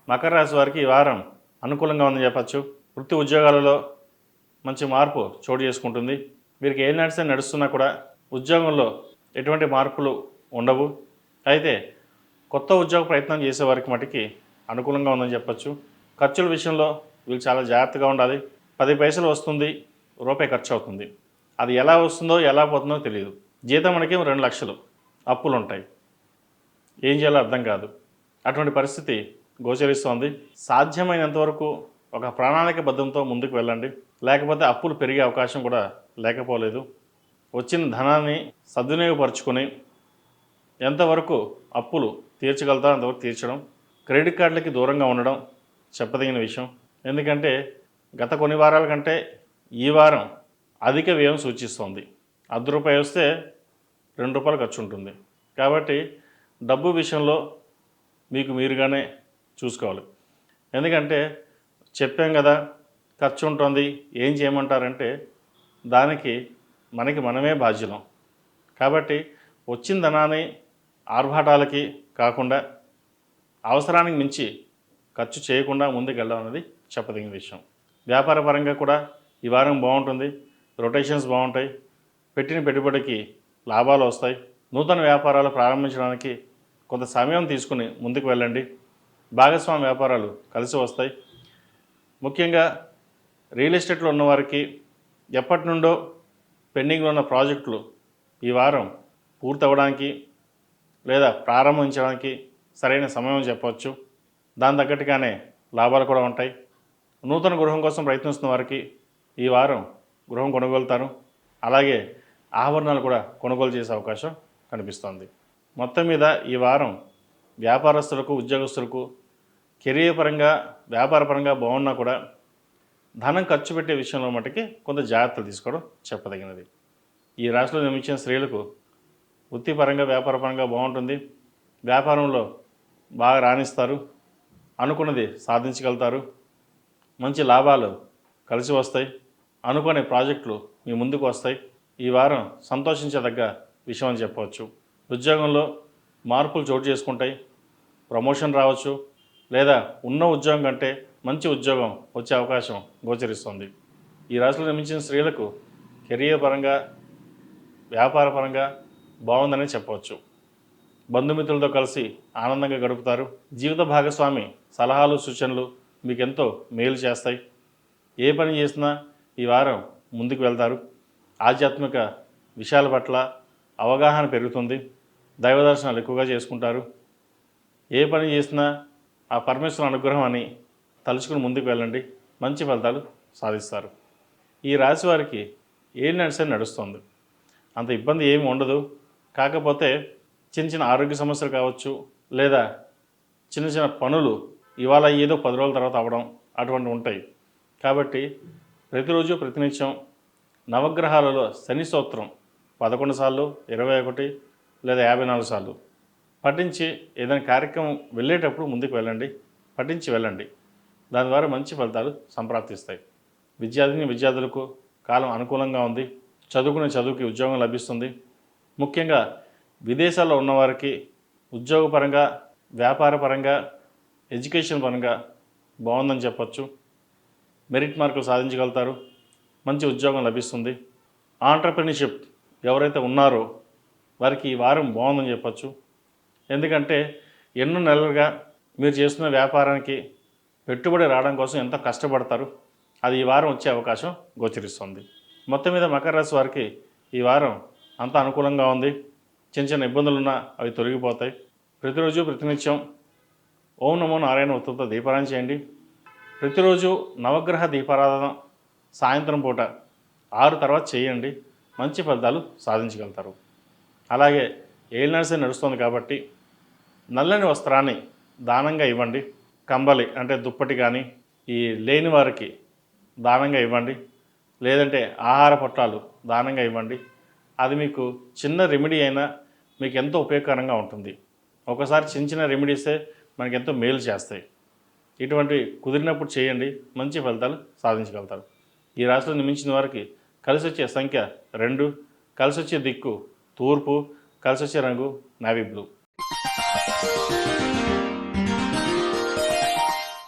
మకర రాశి వారికి ఈ వారం అనుకూలంగా ఉందని చెప్పచ్చు. వృత్తి ఉద్యోగాలలో మంచి మార్పు చోటు చేసుకుంటుంది. వీరికి ఏ నడుస్తున్నా కూడా ఉద్యోగంలో ఎటువంటి మార్పులు ఉండవు. అయితే కొత్త ఉద్యోగ ప్రయత్నం చేసేవారికి మటుకి అనుకూలంగా ఉందని చెప్పచ్చు. ఖర్చుల విషయంలో వీళ్ళు చాలా జాగ్రత్తగా ఉండాలి. 10 పైసలు వస్తుంది, రూపాయి ఖర్చు అవుతుంది. అది ఎలా వస్తుందో ఎలా పోతుందో తెలియదు. జీతం మనకి 2 లక్షలు, అప్పులు ఉంటాయి, ఏం చేయాలో అర్థం కాదు. అటువంటి పరిస్థితి గోచరిస్తోంది. సాధ్యమైనంత వరకు ఒక ప్రణాళికబద్ధంతో ముందుకు వెళ్ళండి, లేకపోతే అప్పులు పెరిగే అవకాశం కూడా లేకపోలేదు. వచ్చిన ధనాన్ని సద్వినియోగపరుచుకొని ఎంతవరకు అప్పులు తీర్చగలుగుతారో అంతవరకు తీర్చడం, క్రెడిట్ కార్డులకి దూరంగా ఉండడం చెప్పదగిన విషయం. ఎందుకంటే గత కొన్ని వారాల కంటే ఈ వారం అధిక వ్యయం సూచిస్తోంది. ₹10 వస్తే ₹2 ఖర్చు ఉంటుంది. కాబట్టి డబ్బు విషయంలో మీకు మీరుగానే చూసుకోవాలి. ఎందుకంటే చెప్పాం కదా ఖర్చు ఉంటుంది, ఏం చేయమంటారంటే దానికి మనమే బాధ్యులం. కాబట్టి వచ్చిన ధనాన్ని ఆర్భాటాలకి కాకుండా అవసరానికి మించి ఖర్చు చేయకుండా ముందుకు వెళ్ళడం అనేది చెప్పదగిన విషయం. వ్యాపార పరంగా కూడా ఈ వారం బాగుంటుంది. రొటేషన్స్ బాగుంటాయి. పెట్టిన పెట్టుబడికి లాభాలు వస్తాయి. నూతన వ్యాపారాలు ప్రారంభించడానికి కొంత సమయం తీసుకుని ముందుకు వెళ్ళండి. భాగస్వామి వ్యాపారాలు కలిసి వస్తాయి. ముఖ్యంగా రియల్ ఎస్టేట్లో ఉన్నవారికి ఎప్పటి నుండో పెండింగ్లో ఉన్న ప్రాజెక్టులు ఈ వారం పూర్తవడానికి లేదా ప్రారంభించడానికి సరైన సమయం చెప్పవచ్చు. దాని తగ్గట్టుగానే లాభాలు కూడా ఉంటాయి. నూతన గృహం కోసం ప్రయత్నిస్తున్న వారికి ఈ వారం గృహం కొనుగోలుతారు. అలాగే ఆభరణాలు కూడా కొనుగోలు చేసే అవకాశం కనిపిస్తోంది. మొత్తం మీద ఈ వారం వ్యాపారస్తులకు, ఉద్యోగస్తులకు కెరీర్ పరంగా, వ్యాపార పరంగా బాగున్నా కూడా ధనం ఖర్చు పెట్టే విషయంలో మటుకి కొంత జాగ్రత్తలు తీసుకోవడం చెప్పదగినది. ఈ రాశిలో జన్మించిన స్త్రీలకు వృత్తిపరంగా, వ్యాపారపరంగా బాగుంటుంది. వ్యాపారంలో బాగా రాణిస్తారు. అనుకున్నది సాధించగలుగుతారు. మంచి లాభాలు కలిసి వస్తాయి. అనుకునే ప్రాజెక్టులు మీ ముందుకు వస్తాయి. ఈ వారం సంతోషించదగ్గ విషయం అని చెప్పవచ్చు. ఉద్యోగంలో మార్పులు చోటు చేసుకుంటాయి. ప్రమోషన్ రావచ్చు, లేదా ఉన్న ఉద్యోగం కంటే మంచి ఉద్యోగం వచ్చే అవకాశం గోచరిస్తుంది. ఈ రాశిలో జన్మించిన స్త్రీలకు కెరీర్ పరంగా, వ్యాపార పరంగా బాగుందని చెప్పవచ్చు. బంధుమిత్రులతో కలిసి ఆనందంగా గడుపుతారు. జీవిత భాగస్వామి సలహాలు, సూచనలు మీకు ఎంతో మేలు చేస్తాయి. ఏ పని చేసినా ఈ వారం ముందుకు వెళ్తారు. ఆధ్యాత్మిక విషయాల పట్ల అవగాహన పెరుగుతుంది. దైవ దర్శనాలు ఎక్కువగా చేసుకుంటారు. ఏ పని చేసినా ఆ పరమేశ్వరుని అనుగ్రహం అని తలుచుకుని ముందుకు వెళ్ళండి, మంచి ఫలితాలు సాధిస్తారు. ఈ రాశి వారికి ఏం నడుస్తుంది, అంత ఇబ్బంది ఏమి ఉండదు. కాకపోతే చిన్న చిన్న ఆరోగ్య సమస్యలు కావచ్చు, లేదా చిన్న చిన్న పనులు ఇవాళ ఏదో 10 రోజుల తర్వాత అవ్వడం అటువంటి ఉంటాయి. కాబట్టి ప్రతిరోజు ప్రతినిత్యం నవగ్రహాలలో శని స్తోత్రం 11 సార్లు, 21 లేదా 54 సార్లు పఠించి ఏదైనా కార్యక్రమం వెళ్ళేటప్పుడు ముందుకు వెళ్ళండి, పఠించి వెళ్ళండి. దాని ద్వారా మంచి ఫలితాలు సంప్రాప్తిస్తాయి. విద్యార్థులకు కాలం అనుకూలంగా ఉంది. చదువుకునే చదువుకి ఉద్యోగం లభిస్తుంది. ముఖ్యంగా విదేశాల్లో ఉన్నవారికి ఉద్యోగపరంగా, వ్యాపారపరంగా, ఎడ్యుకేషన్ పరంగా బాగుందని చెప్పచ్చు. మెరిట్ మార్కులు సాధించగలుగుతారు. మంచి ఉద్యోగం లభిస్తుంది. ఆంటర్ప్రెన్యూర్షిప్ ఎవరైతే ఉన్నారో వారికి ఈ వారం బాగుందని చెప్పచ్చు. ఎందుకంటే ఎన్నో నెలలుగా మీరు చేస్తున్న వ్యాపారానికి పెట్టుబడి రావడం కోసం ఎంతో కష్టపడతారు. అది ఈ వారం వచ్చే అవకాశం గోచరిస్తుంది. మొత్తం మీద మకర రాశి వారికి ఈ వారం అంత అనుకూలంగా ఉంది. చిన్న చిన్న ఇబ్బందులున్నా అవి తొలగిపోతాయి. ప్రతిరోజు ప్రతినిత్యం ఓం నమో నారాయణ ఒత్తుతో దీపారాధన చేయండి. ప్రతిరోజు నవగ్రహ దీపారాధన సాయంత్రం పూట 6 తర్వాత చేయండి. మంచి ఫలితాలు సాధించగలుగుతారు. అలాగే ఏలినాడ్సే నడుస్తుంది కాబట్టి నల్లని వస్త్రాన్ని దానంగా ఇవ్వండి. కంబలి అంటే దుప్పటి కానీ ఈ లేని వారికి దానంగా ఇవ్వండి. లేదంటే ఆహార పొట్లాలు దానంగా ఇవ్వండి. అది మీకు చిన్న రెమెడీ అయినా మీకు ఎంతో ఉపయోగకరంగా ఉంటుంది. ఒకసారి చిన్న చిన్న రెమెడీసే మనకి ఎంతో మేలు చేస్తాయి. ఇటువంటి కుదిరినప్పుడు చేయండి, మంచి ఫలితాలు సాధించగలుగుతారు. ఈ రాశిలో జన్మించిన వారికి కలిసి వచ్చే సంఖ్య 2, కలిసి వచ్చే దిక్కు తూర్పు, కలిసి వచ్చే రంగు నేవీ బ్లూ.